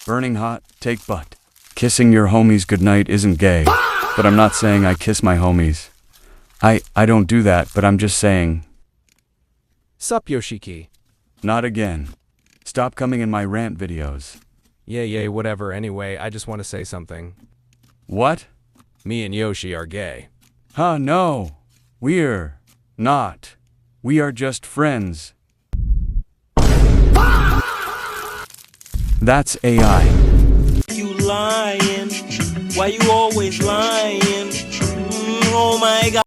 Burning hot, take butt. Kissing your homies goodnight isn't gay. But I'm not saying I kiss my homies. I don't do that, but I'm just saying. Sup, Yoshiki? Not again. Stop coming in my rant videos. Yeah, whatever. Anyway, I just want to say something. What? Me and Yoshi are gay. Huh, no. We're not. We are just friends. That's AI. You lying? Why you always lying? Oh my God.